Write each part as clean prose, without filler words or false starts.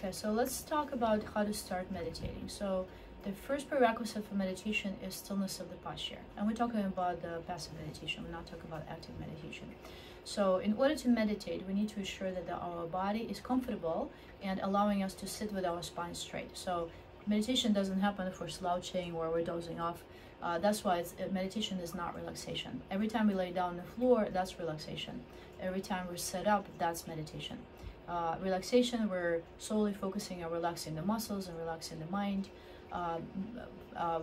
Okay, so let's talk about how to start meditating. So the first prerequisite for meditation is stillness of the posture. And we're talking about the passive meditation. We're not talking about active meditation. So in order to meditate, we need to ensure that our body is comfortable and allowing us to sit with our spine straight. So meditation doesn't happen if we're slouching or we're dozing off. That's why meditation is not relaxation. Every time we lay down on the floor, that's relaxation. Every time we sit up, that's meditation. Relaxation, we're solely focusing on relaxing the muscles and relaxing the mind.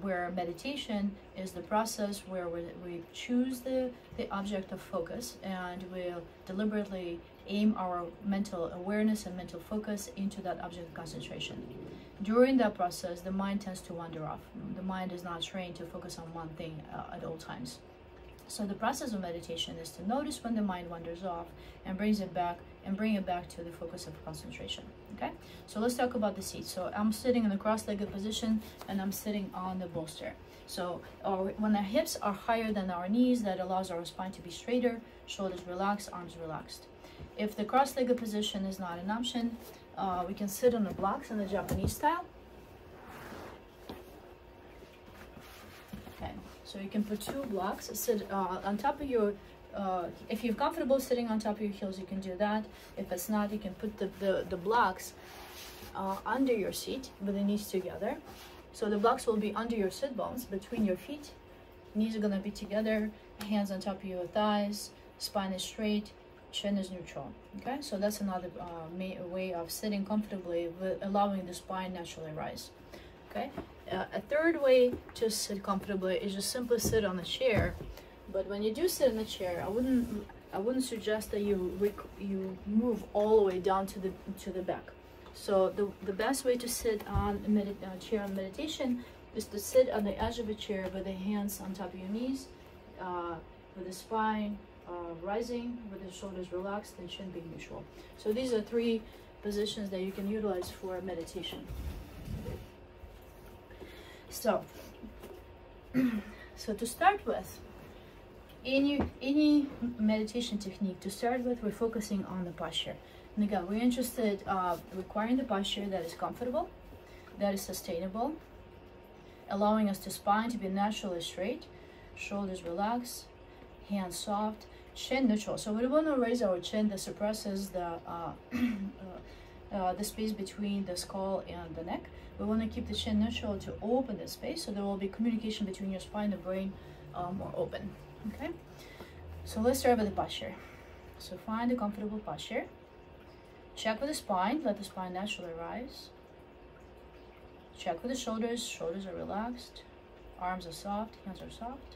Where meditation is the process where we choose the object of focus, and we'll deliberately aim our mental awareness and mental focus into that object of concentration. During that process, the mind tends to wander off. The mind is not trained to focus on one thing at all times. So the process of meditation is to notice when the mind wanders off and bring it back to the focus of concentration. Okay, so let's talk about the seat. So I'm sitting in a cross-legged position and I'm sitting on the bolster. So when our hips are higher than our knees, that allows our spine to be straighter, shoulders relaxed, arms relaxed. If the cross-legged position is not an option, we can sit on the blocks in the Japanese style. Okay, so you can put two blocks, sit on top of your, if you're comfortable sitting on top of your heels, you can do that. If it's not, you can put the blocks under your seat with the knees together. So the blocks will be under your sit bones, between your feet. Knees are gonna be together, hands on top of your thighs, spine is straight, chin is neutral. Okay, so that's another way of sitting comfortably, allowing the spine naturally rise. Okay, a third way to sit comfortably is just simply sit on a chair. But when you do sit in the chair, I wouldn't suggest that you move all the way down to the back. So the best way to sit on a chair on meditation is to sit on the edge of a chair with the hands on top of your knees, with the spine rising, with the shoulders relaxed and chin being neutral. So these are three positions that you can utilize for meditation. So to start with, any meditation technique, to start with, we're focusing on the posture. And again, we're interested requiring the posture that is comfortable, that is sustainable, allowing us the spine to be naturally straight, shoulders relaxed, hands soft, chin neutral. So we don't want to raise our chin. That suppresses the space between the skull and the neck. We want to keep the chin neutral to open the space, so there will be communication between your spine and the brain more open. Okay, so let's start with the posture. So find a comfortable posture. Check with the spine, let the spine naturally rise. Check with the shoulders, shoulders are relaxed, arms are soft, hands are soft.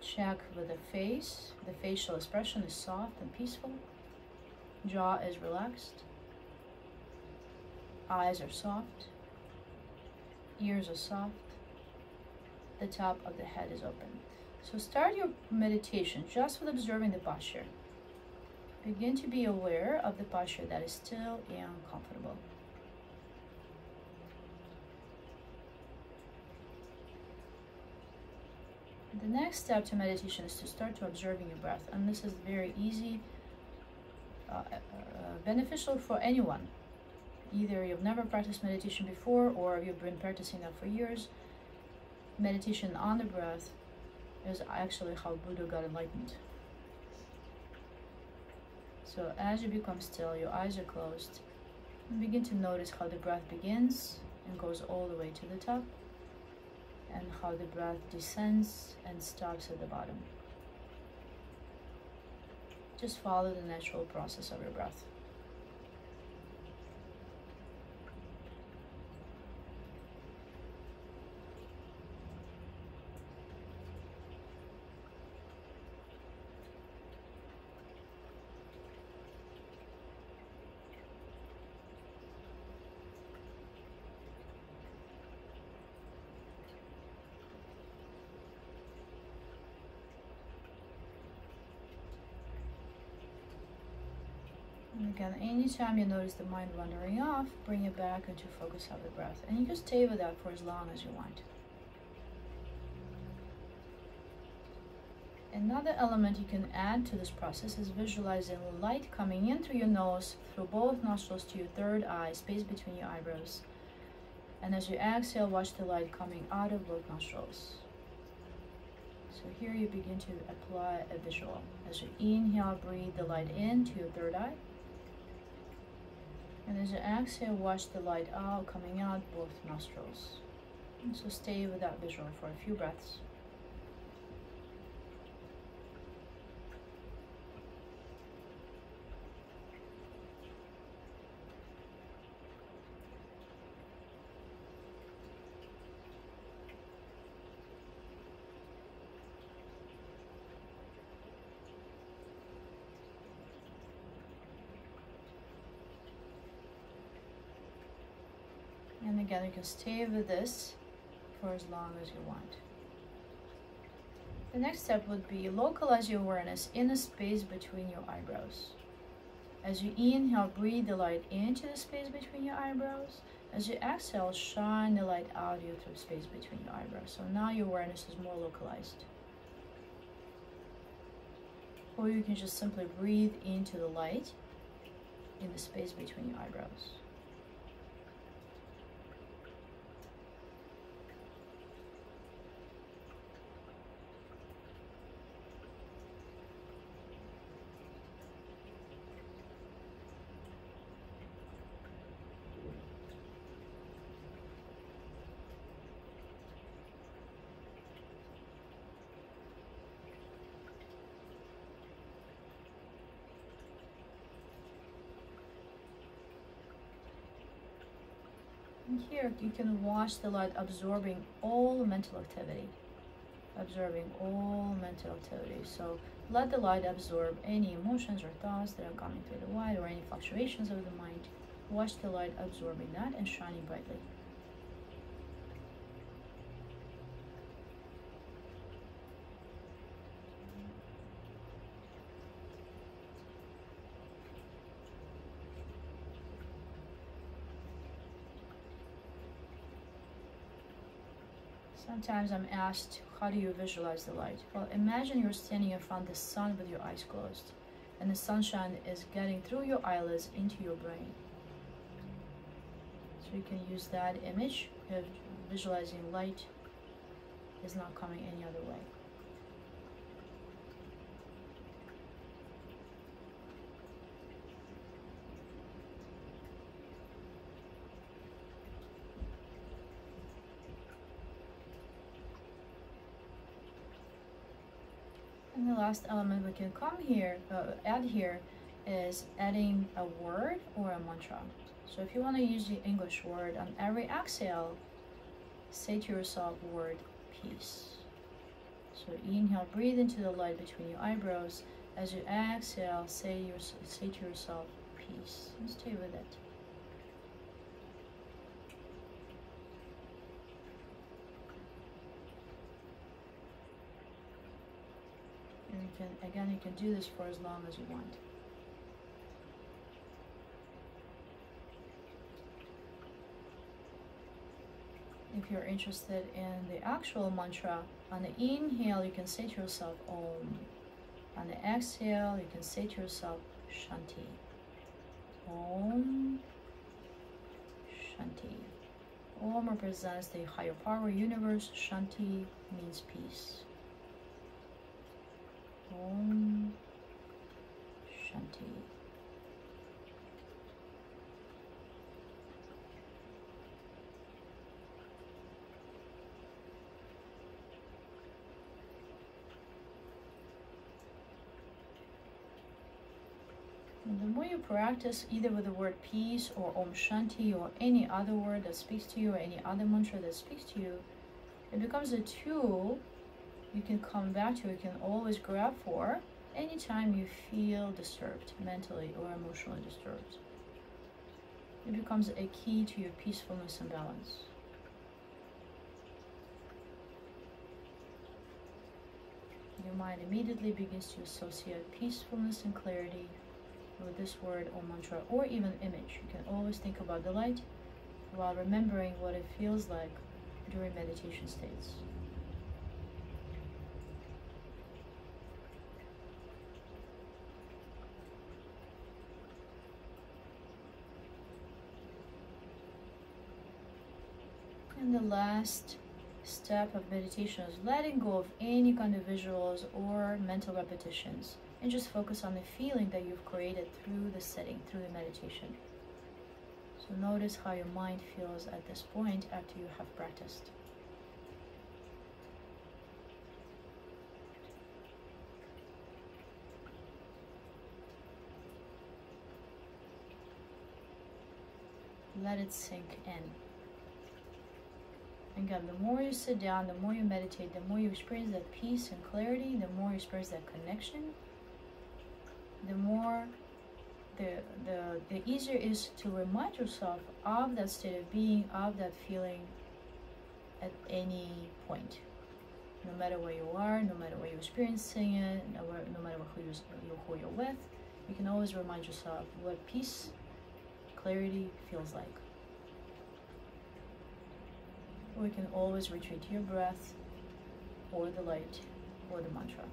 Check with the face, the facial expression is soft and peaceful. Jaw is relaxed. Eyes are soft. Ears are soft. The top of the head is open. So start your meditation just with observing the posture. Begin to be aware of the posture that is still and comfortable. The next step to meditation is to start to observing your breath, and this is very easy, beneficial for anyone. Either you've never practiced meditation before or you've been practicing that for years. Meditation on the breath is actually how Buddha got enlightened. So as you become still, your eyes are closed, and begin to notice how the breath begins and goes all the way to the top, and how the breath descends and stops at the bottom. Just follow the natural process of your breath. And again, anytime you notice the mind wandering off, bring it back into focus of the breath. And you can stay with that for as long as you want. Another element you can add to this process is visualizing light coming in through your nose, through both nostrils to your third eye, space between your eyebrows. And as you exhale, watch the light coming out of both nostrils. So here you begin to apply a visual. As you inhale, breathe the light into your third eye. And as you exhale, watch the light out, coming out both nostrils. And so stay with that visual for a few breaths. And again, you can stay with this for as long as you want. The next step would be localize your awareness in the space between your eyebrows. As you inhale, breathe the light into the space between your eyebrows. As you exhale, shine the light out of the space between your eyebrows. So now your awareness is more localized. Or you can just simply breathe into the light in the space between your eyebrows. And here you can watch the light absorbing all mental activity. So let the light absorb any emotions or thoughts that are coming through the light or any fluctuations of the mind. Watch the light absorbing that and shining brightly. Sometimes I'm asked, how do you visualize the light? Well, imagine you're standing in front of the sun with your eyes closed, and the sunshine is getting through your eyelids into your brain. So you can use that image of visualizing light is not coming any other way. And the last element we can add here is adding a word or a mantra. So if you want to use the English word, on every exhale, say to yourself word peace. So inhale, breathe into the light between your eyebrows. As you exhale, say to yourself peace, and stay with it. And you can do this for as long as you want. If you're interested in the actual mantra, on the inhale, you can say to yourself Om. On the exhale, you can say to yourself Shanti. Om Shanti. Om represents the higher power universe. Shanti means peace. Om Shanti. And the more you practice either with the word peace or Om Shanti or any other word that speaks to you or any other mantra that speaks to you, it becomes a tool you can come back to, you can always grab for anytime you feel disturbed, mentally or emotionally disturbed. It becomes a key to your peacefulness and balance. Your mind immediately begins to associate peacefulness and clarity with this word or mantra or even image. You can always think about the light while remembering what it feels like during meditation states. And the last step of meditation is letting go of any kind of visuals or mental repetitions and just focus on the feeling that you've created through the setting, through the meditation. So notice how your mind feels at this point after you have practiced. Let it sink in. Again, the more you sit down, the more you meditate, the more you experience that peace and clarity, the more you experience that connection, the more the easier it is to remind yourself of that state of being, of that feeling at any point. No matter where you are, no matter where you're experiencing it, no matter who you're with, you can always remind yourself what peace, clarity feels like. Or you can always retreat to your breath, or the light, or the mantra.